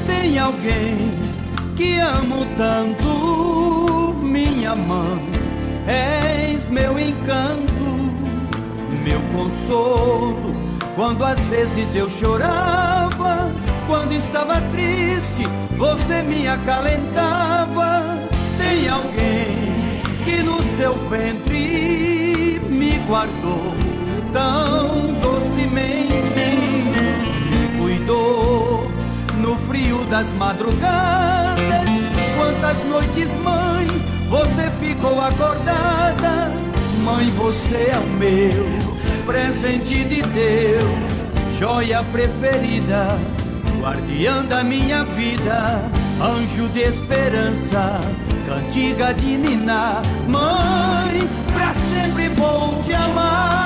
Tem alguém que amo tanto, minha mãe, és meu encanto, meu consolo. Quando às vezes eu chorava, quando estava triste, você me acalentava. Tem alguém que no seu ventre me guardou tão docemente, me cuidou no frio das madrugadas. Quantas noites, mãe, você ficou acordada. Mãe, você é o meu presente de Deus, joia preferida, guardiã da minha vida, anjo de esperança, cantiga de ninar. Mãe, pra sempre vou te amar.